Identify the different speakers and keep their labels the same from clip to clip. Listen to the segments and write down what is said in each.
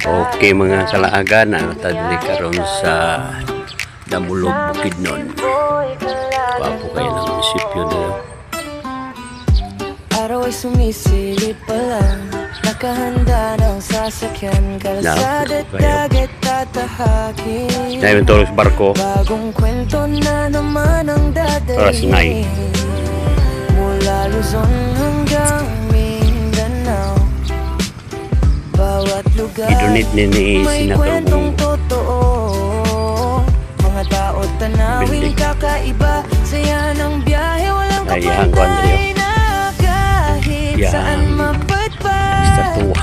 Speaker 1: Okay mga kalaagan, natadali karon sa Damulog Bukidnon. Papo kayo ng munisipyo na yun.
Speaker 2: Araw ay sumisilip pa lang, nakahanda ng sasakyan, kalsada at dagat tatahakin.
Speaker 1: Na yung tulog sa barko.
Speaker 2: Bagong kwento na naman ang
Speaker 1: Oras na
Speaker 2: dadaling, mula Luzon hanggang Mindanao. Bawat lugar
Speaker 1: I-donate ni
Speaker 2: may
Speaker 1: Senator
Speaker 2: kwentong
Speaker 1: Bongo.
Speaker 2: totoo. Mga tao tanawing kakaiba, saya ng biyahe, walang
Speaker 1: Ayahan ko, Andrea.
Speaker 2: kapantay na kahit
Speaker 1: Yan.
Speaker 2: saan mapadpad.
Speaker 1: Estatua.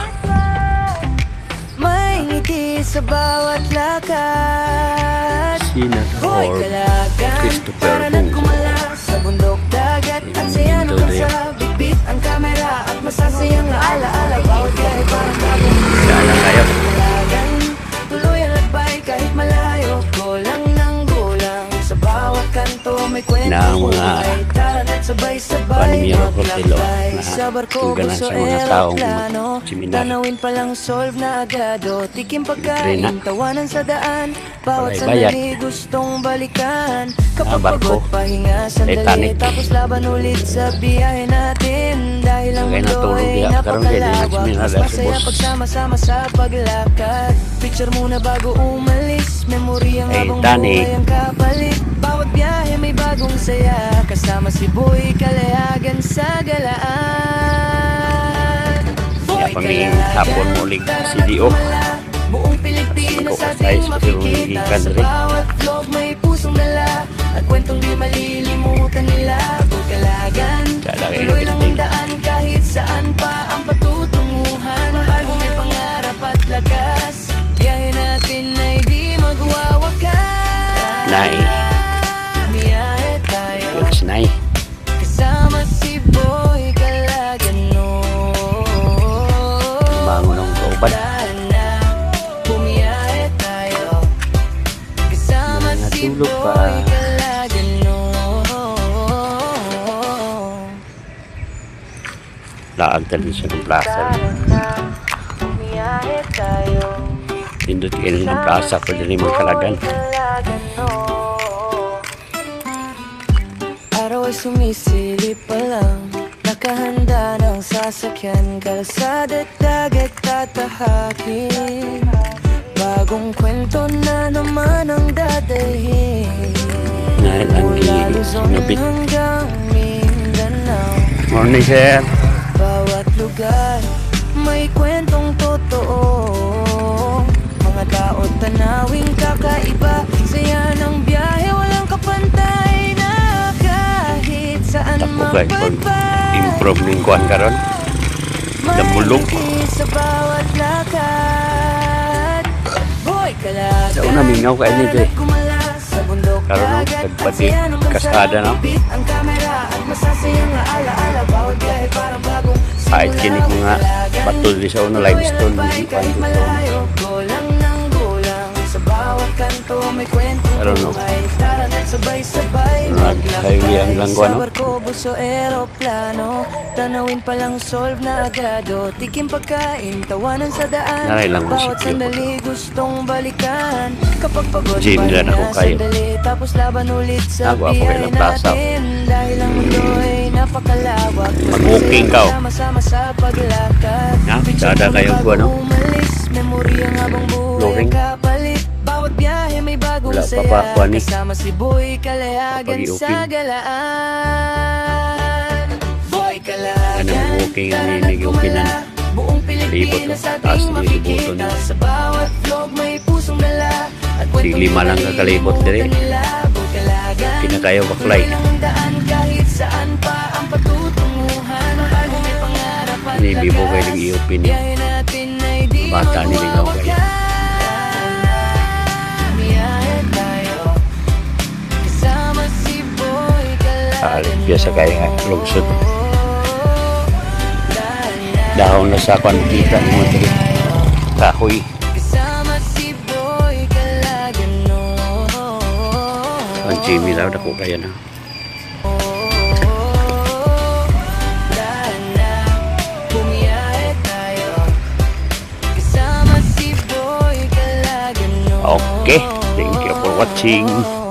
Speaker 2: May ngiti sa bawat lakad. Hoy
Speaker 1: Senator
Speaker 2: kalagan,
Speaker 1: Christopher
Speaker 2: para
Speaker 1: Bongo.
Speaker 2: nagkumala sa bundok dagat. At saya ng nasa bitbit ang kamera at masasayang alaala. Bawat biyahe parang bagong
Speaker 1: Sana kayo.
Speaker 2: kalagan, tuloy ang lakbay kahit malayo. Gulang ng gulang, sa bawat kanto may kwento
Speaker 1: Na ang mga
Speaker 2: buhay. Tara't sabay-sabay
Speaker 1: Panimiro Rotelo
Speaker 2: maglakbay
Speaker 1: na
Speaker 2: sa barko,
Speaker 1: tunggalan
Speaker 2: buso,
Speaker 1: sa mga taong
Speaker 2: eroplano.
Speaker 1: seminar.
Speaker 2: Tanawin palang solve na agado, tikim pagkain,
Speaker 1: Trina.
Speaker 2: tawanan sa daan. Bawat
Speaker 1: Walay bayad.
Speaker 2: sandali gustong balikan. Kapag
Speaker 1: barko.
Speaker 2: pagod, pahinga sandali,
Speaker 1: Titanic.
Speaker 2: tapos laban ulit sa biyahe natin. Dahil ang
Speaker 1: Kaya
Speaker 2: mundo
Speaker 1: natulog
Speaker 2: ay
Speaker 1: diha. Karoon din,
Speaker 2: napakalawak,
Speaker 1: seminar
Speaker 2: mas
Speaker 1: sa
Speaker 2: masaya
Speaker 1: boss.
Speaker 2: pagsama-sama sa paglakad. Picture muna bago umalis, memory ang habang
Speaker 1: Titanic.
Speaker 2: buhay ang kapalit. Bawat biyahe may bagong saya, kasama si Boy Kalayagan sa galaan.
Speaker 1: Kaya pamingin hapon mulig si Dio.
Speaker 2: Buong Pilipinas
Speaker 1: Ko
Speaker 2: ating
Speaker 1: kasay sa
Speaker 2: makikita,
Speaker 1: Pilipinas,
Speaker 2: sa
Speaker 1: Andre.
Speaker 2: bawat vlog may pusong dala at kwentong di malilimutan nila. Bugalagan,
Speaker 1: Kala kayo
Speaker 2: tuloy lang ang
Speaker 1: natin.
Speaker 2: daan kahit saan pa ang patutunguhan. Bago may pangarap at lakas, biyahe natin ay di magwawakas.
Speaker 1: Nay.
Speaker 2: Biyahe tayo,
Speaker 1: Looks nice.
Speaker 2: kasama si Boy Kalagan, no.
Speaker 1: Bangon ng kauban.
Speaker 2: Bumiyahe tayo, kasama si
Speaker 1: Natulog pa.
Speaker 2: Boy Kalagan, no.
Speaker 1: Laan television ng plaza.
Speaker 2: Bumiyahe tayo,
Speaker 1: Pindot kayo ng plaza pwede rin magkalagan.
Speaker 2: Araw ay sumisilip pa lang, nakahanda ng sasakyan, kalsada at dagat tatahakin. Bagong kwento na naman ang dadalhin,
Speaker 1: Ngayon ang
Speaker 2: mula Luzon
Speaker 1: ginabit.
Speaker 2: hanggang Mindanao.
Speaker 1: Morning sir.
Speaker 2: Bawat lugar may kwentong totoo. Mga tao tanawing kakaiba, saya ng biyahe, walang kapantay na kahit saan
Speaker 1: Tako guys,
Speaker 2: mapadpad.
Speaker 1: improve ng kuhan karon. Damulog.
Speaker 2: May ngiti sa bawat lakad. Boy Kalagan,
Speaker 1: Sa una, mingaw kayo nito eh.
Speaker 2: kumala sa bundok
Speaker 1: Karon, no,
Speaker 2: dagat,
Speaker 1: nagpati,
Speaker 2: at saya ng
Speaker 1: kasada, no?
Speaker 2: bitbit ang kamera at masasayang alaala. Bawat biyahe parang bagong
Speaker 1: Kahit kinig mga bato di sa una limestone.
Speaker 2: kahit malayo, gulang ng gulang, sa bawat kanto may kwento
Speaker 1: Pero no.
Speaker 2: buhay. Tara na't sabay-sabay
Speaker 1: Highway ang langgo,
Speaker 2: sa
Speaker 1: no?
Speaker 2: barko, buso, eroplano. Tanawin palang solve na agado, tikim pagkain, tawanan sa daan.
Speaker 1: Naray lang
Speaker 2: Bawat
Speaker 1: munisipyo.
Speaker 2: sandali gustong balikan. Kapag pagod,
Speaker 1: Jim, dyan ako
Speaker 2: pahinga
Speaker 1: kayo.
Speaker 2: sandali, tapos laban ulit sa
Speaker 1: Ako ako kayo
Speaker 2: biyahe
Speaker 1: ng plaza.
Speaker 2: natin. Dahil ang mundo ay napakalawak,
Speaker 1: Mag-walking ka, oh.
Speaker 2: sama-sama sa paglakad.
Speaker 1: Ha?
Speaker 2: Picture
Speaker 1: Dada
Speaker 2: mo
Speaker 1: kayo
Speaker 2: bago
Speaker 1: ko, ano?
Speaker 2: umalis, memory ang habang buhay
Speaker 1: Flooring.
Speaker 2: kapalit. Bawat biyahe may bagong
Speaker 1: Wala pa
Speaker 2: saya,
Speaker 1: pa, kuha ni.
Speaker 2: kasama si Boy Kalayagan
Speaker 1: Pag-i-open.
Speaker 2: sa galaan. Boy Kalagan,
Speaker 1: Ano, walking ang
Speaker 2: tara
Speaker 1: nag-i-open na.
Speaker 2: nagkumala. Buong
Speaker 1: Libot,
Speaker 2: Pilipinas
Speaker 1: oh. Taas
Speaker 2: ating
Speaker 1: na yung libuton,
Speaker 2: makikita,
Speaker 1: oh.
Speaker 2: sa bawat vlog may pusong dala at kwentong
Speaker 1: Lima lang kakalibot dire.
Speaker 2: nila. Boy Kalagan,
Speaker 1: Pinakayo baklay.
Speaker 2: tuloy lang ang daan kahit saan pa ang patutunguhan. Bago may pangarap at
Speaker 1: Ni Bibo
Speaker 2: lakas,
Speaker 1: kayo nag-i-open yun.
Speaker 2: biyahe natin ay di
Speaker 1: Bata ni Ligaw kayo.
Speaker 2: Biyahe tayo, kasama si Boy Kalagan,
Speaker 1: Kaalit sa kaya nga lungsod.
Speaker 2: no.
Speaker 1: Dahon na sa kwan kita mo diri. Kahoy.
Speaker 2: Kasama si Boy Kalagan, no.
Speaker 1: Ang Jimmy daw dako kaya na.
Speaker 2: Bumiyahe tayo, kasama si Boy
Speaker 1: Okay, thank you for watching.